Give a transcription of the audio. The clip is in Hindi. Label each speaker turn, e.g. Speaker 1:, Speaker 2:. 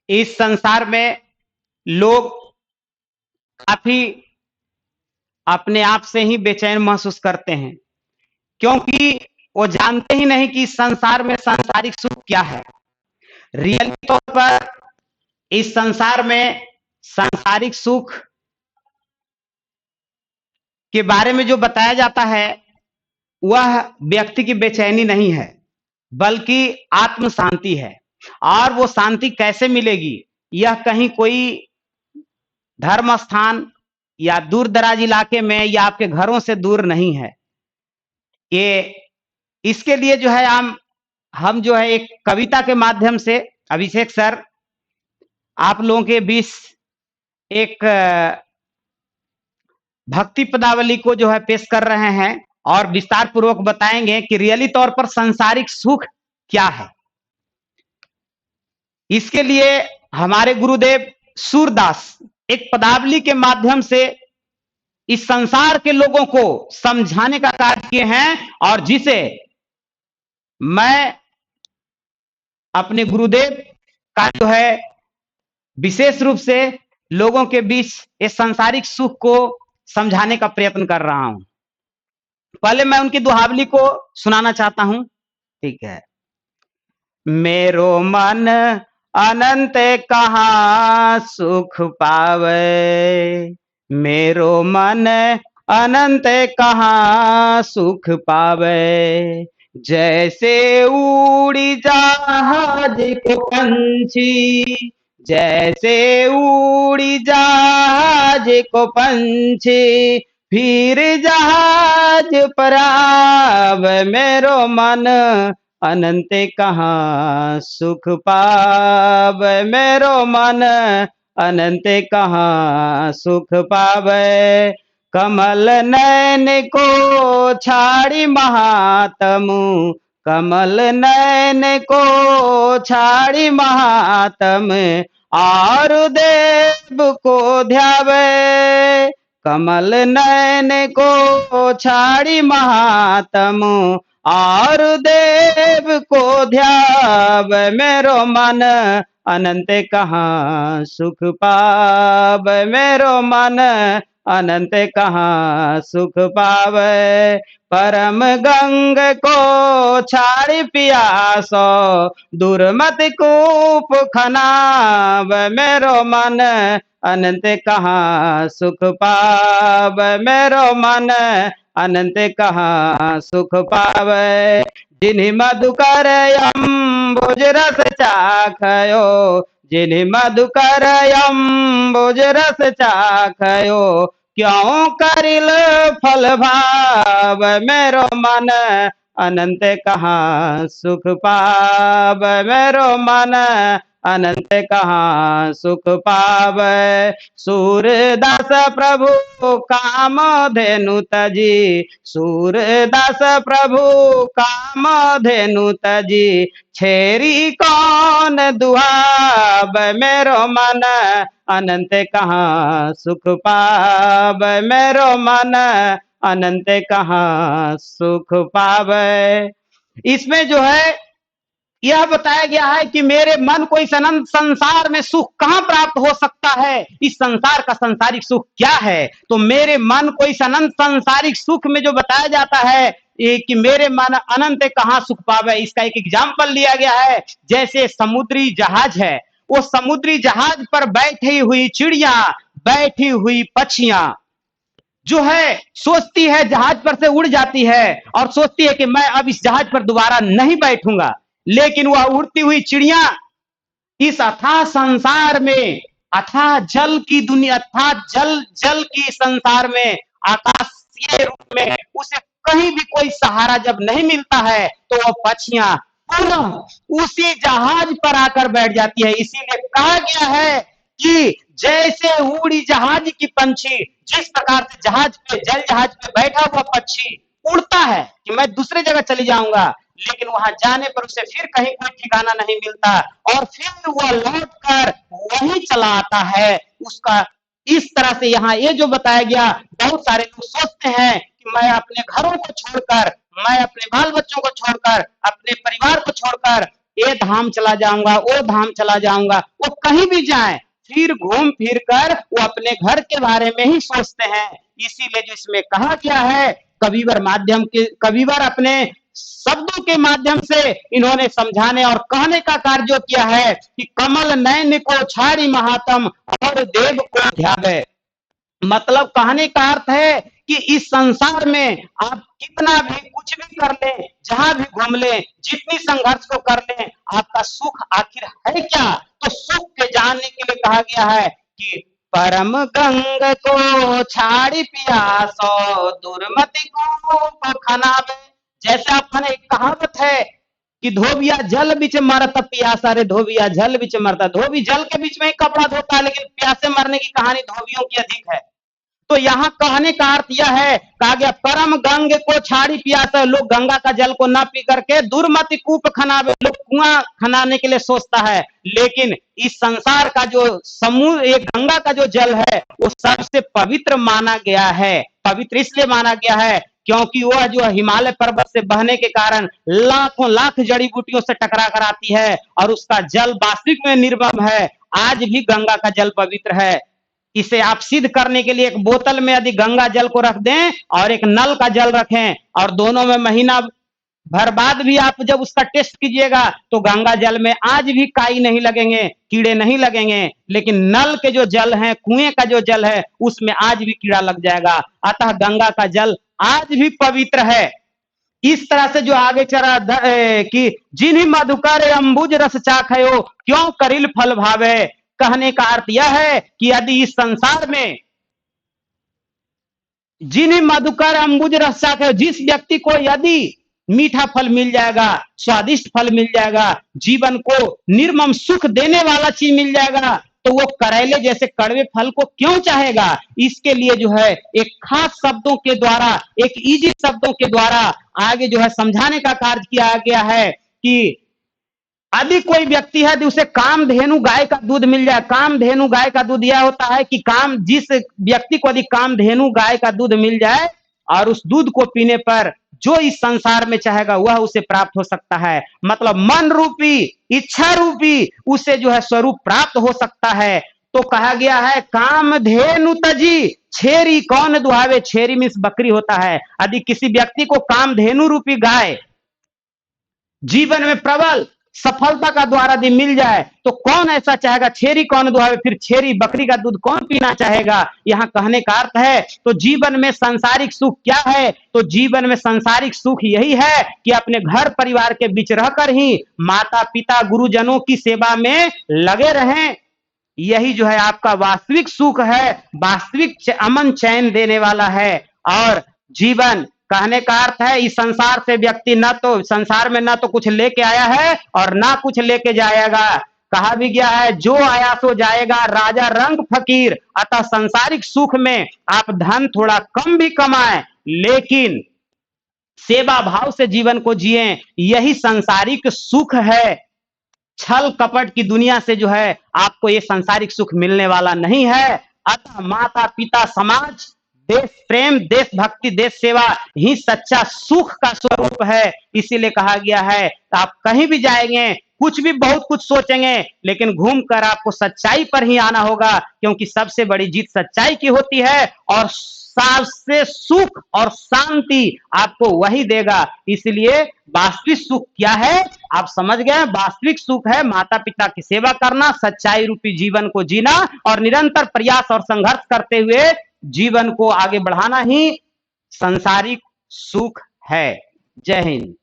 Speaker 1: इस संसार में लोग काफी अपने आप से ही बेचैन महसूस करते हैं, क्योंकि वो जानते ही नहीं कि इस संसार में सांसारिक सुख क्या है। रियल तौर पर इस संसार में सांसारिक सुख के बारे में जो बताया जाता है वह व्यक्ति की बेचैनी नहीं है, बल्कि आत्म शांति है। और वो शांति कैसे मिलेगी, यह कहीं कोई धर्म स्थान या दूर दराज इलाके में या आपके घरों से दूर नहीं है। ये इसके लिए जो है हम जो है एक कविता के माध्यम से अभिषेक सर आप लोगों के बीच एक भक्ति पदावली को जो है पेश कर रहे हैं और विस्तार पूर्वक बताएंगे कि रियली तौर पर सांसारिक सुख क्या है। इसके लिए हमारे गुरुदेव सूरदास एक पदावली के माध्यम से इस संसार के लोगों को समझाने का कार्य किए हैं, और जिसे मैं अपने गुरुदेव का जो है विशेष रूप से लोगों के बीच इस सांसारिक सुख को समझाने का प्रयत्न कर रहा हूं। पहले मैं उनकी दुहावली को सुनाना चाहता हूं। ठीक है। मेरो मन अनंत कहाँ सुख पावे, मेरो मन अनंत कहाँ सुख पावे, जैसे उड़ी जहाज को पंछी, जैसे उड़ी जहाज को पंछी, फिर जहाज पर आवे, मेरो मन अनंत कहाँ सुख पावे, मेरो मन अनंत कहाँ सुख पावे, कमल नयन को छाड़ी महात्मु, कमल नयन को छाड़ी महात्म, और देव को ध्यावे, कमल नयन को छाड़ी महात्मु, और देव को ध्याव, मेरो मन अनंत कहाँ सुख पाव, मेरो मन अनंत कहाँ सुख पावे, परम गंग को छाड़ी पियासो, दुर्मत कूप खनाव, मेरो मन अनंत कहाँ सुख पाव, मेरो मन अनंत कहाँ सुख पावे, जिन्हि मधुकर अम्बुज रस चाखयो, जिन्हि मधुकर अम्बुज रस चाखयो, क्यों करिल फल भाव, मेरो मन अनंत कहाँ सुख पाव, मेरो मन अनंत कहाँ सुख पावे, सूरदास प्रभु काम धेनु तजी, सूरदास प्रभु काम धेनु तजी, छेरी कौन दुहाब, मेरो मन अनंत कहाँ सुख पाव, मेरो मन अनंत कहाँ सुख पावे। इसमें जो है यह बताया गया है कि मेरे मन को इस अनंत संसार में सुख कहां प्राप्त हो सकता है, इस संसार का सांसारिक सुख क्या है। तो मेरे मन को इस अनंत सांसारिक सुख में जो बताया जाता है कि मेरे मन अनंत कहां सुख पावे, इसका एक एग्जाम्पल लिया गया है। जैसे समुद्री जहाज है, वो समुद्री जहाज पर बैठी हुई चिड़िया, बैठी हुई पक्षियां जो है सोचती है, जहाज पर से उड़ जाती है और सोचती है कि मैं अब इस जहाज पर दोबारा नहीं बैठूंगा, लेकिन वह उड़ती हुई चिड़िया इस अथाह संसार में, अथाह जल की दुनिया, अथाह जल की संसार में, आकाशीय रूप में उसे कहीं भी कोई सहारा जब नहीं मिलता है तो वह पक्षियां पुनः उसी जहाज पर आकर बैठ जाती है। इसीलिए कहा गया है कि जैसे उड़ी जहाज की पंछी, जिस प्रकार से जहाज पे, जल जहाज पे बैठा हुआ पक्षी उड़ता है कि मैं दूसरे जगह चली जाऊंगा, लेकिन वहां जाने पर उसे फिर कहीं कोई ठिकाना नहीं मिलता और फिर वह लौट कर वहीं चला आता है। उसका इस तरह से यहाँ ये जो बताया गया, बहुत सारे लोग सोचते हैं कि मैं अपने घरों को छोड़कर, मैं अपने बाल बच्चों को छोड़कर, अपने परिवार को छोड़कर ये धाम चला जाऊंगा, वो धाम चला जाऊंगा, वो कहीं भी जाए फिर घूम फिर कर वो अपने घर के बारे में ही सोचते हैं। इसीलिए जो इसमें कहा गया है, कविवर अपने शब्दों के माध्यम से इन्होंने समझाने और कहने का कार्य जो किया है कि कमल नयन को छाड़ी महात्म और देव को ध्यावे। मतलब कहने का अर्थ है कि इस संसार में आप कितना भी कुछ भी कर ले, जहां भी घूम ले, जितनी संघर्ष को कर ले, आपका सुख आखिर है क्या? तो सुख के जानने के लिए कहा गया है कि परम गंग को छाड़ी पियासो दुर्मति को खनावे। जैसे आपने एक कहावत है कि धोबिया जल बिच मरता प्यासा, रे धोबिया जल बिच मरता। धोबी जल के बीच में ही कपड़ा धोता है, लेकिन प्यासे मरने की कहानी धोबियों की अधिक है। तो यहाँ कहने का अर्थ यह है, कहा गया परम गंग को छाड़ी पियासा, लोग गंगा का जल को न पी करके दुर्मति कूप खनावे, लोग कुआं खनाने के लिए सोचता है। लेकिन इस संसार का जो समूह, ये गंगा का जो जल है वो सबसे पवित्र माना गया है। पवित्र इसलिए माना गया है क्योंकि वह जो हिमालय पर्वत से बहने के कारण लाखों लाख जड़ी बूटियों से टकरा कर आती है और उसका जल वास्तविक में निर्मल है। आज भी गंगा का जल पवित्र है। इसे आप सिद्ध करने के लिए एक बोतल में यदि गंगा जल को रख दें और एक नल का जल रखें और दोनों में महीना भर बाद भी आप जब उसका टेस्ट कीजिएगा तो गंगा जल में आज भी काई नहीं लगेंगे, कीड़े नहीं लगेंगे। लेकिन नल के जो जल है, कुएं का जो जल है, उसमें आज भी कीड़ा लग जाएगा। अतः गंगा का जल आज भी पवित्र है। इस तरह से जो आगे चला कि जिन्हीं मधुकर अंबुज रस चाखयो क्यों करिल फल भावे। कहने का अर्थ यह है कि यदि इस संसार में जिन्हीं मधुकर अंबुज रस चाखयो, जिस व्यक्ति को यदि मीठा फल मिल जाएगा, स्वादिष्ट फल मिल जाएगा, जीवन को निर्मम सुख देने वाला चीज मिल जाएगा, तो वो करेले जैसे कड़वे फल को क्यों चाहेगा। इसके लिए जो है एक खास शब्दों के द्वारा, एक इजी शब्दों के द्वारा आगे जो है समझाने का कार्य किया गया है कि यदि कोई व्यक्ति है तो उसे कामधेनु गाय का दूध मिल जाए। कामधेनु गाय का दूध यह होता है कि जिस व्यक्ति को यदि कामधेनु गाय का दूध मिल जाए और उस दूध को पीने पर जो इस संसार में चाहेगा वह उसे प्राप्त हो सकता है। मतलब मन रूपी, इच्छा रूपी उसे जो है स्वरूप प्राप्त हो सकता है। तो कहा गया है कामधेनु तजी छेरी कौन दुहावे। छेरी मीन्स बकरी होता है। यदि किसी व्यक्ति को कामधेनु रूपी गाय जीवन में प्रबल सफलता का द्वार यदि मिल जाए तो कौन ऐसा चाहेगा, छेरी कौन दुहावे, फिर छेरी बकरी का दूध कौन पीना चाहेगा। यहाँ कहने का अर्थ है तो जीवन में सांसारिक सुख क्या है, तो जीवन में सांसारिक सुख यही है कि अपने घर परिवार के बीच रहकर ही माता पिता गुरुजनों की सेवा में लगे रहें। यही जो है आपका वास्तविक सुख है, वास्तविक अमन चैन देने वाला है। और जीवन कहने का अर्थ है इस संसार से व्यक्ति न तो संसार में न तो कुछ लेके आया है और ना कुछ लेके जाएगा। कहा भी गया है जो आया सो जाएगा, राजा रंग फकीर। अतः सांसारिक सुख में आप धन थोड़ा कम भी कमाएं लेकिन सेवा भाव से जीवन को जिए, यही सांसारिक सुख है। छल कपट की दुनिया से जो है आपको ये सांसारिक सुख मिलने वाला नहीं है। अतः माता पिता समाज, देश प्रेम, देशभक्ति, देश सेवा ही सच्चा सुख का स्वरूप है। इसीलिए कहा गया है आप कहीं भी जाएंगे, कुछ भी बहुत कुछ सोचेंगे, लेकिन घूमकर आपको सच्चाई पर ही आना होगा, क्योंकि सबसे बड़ी जीत सच्चाई की होती है और सबसे सुख और शांति आपको वही देगा। इसलिए वास्तविक सुख क्या है आप समझ गए। वास्तविक सुख है माता पिता की सेवा करना, सच्चाई रूपी जीवन को जीना और निरंतर प्रयास और संघर्ष करते हुए जीवन को आगे बढ़ाना ही सांसारिक सुख है। जय हिंद।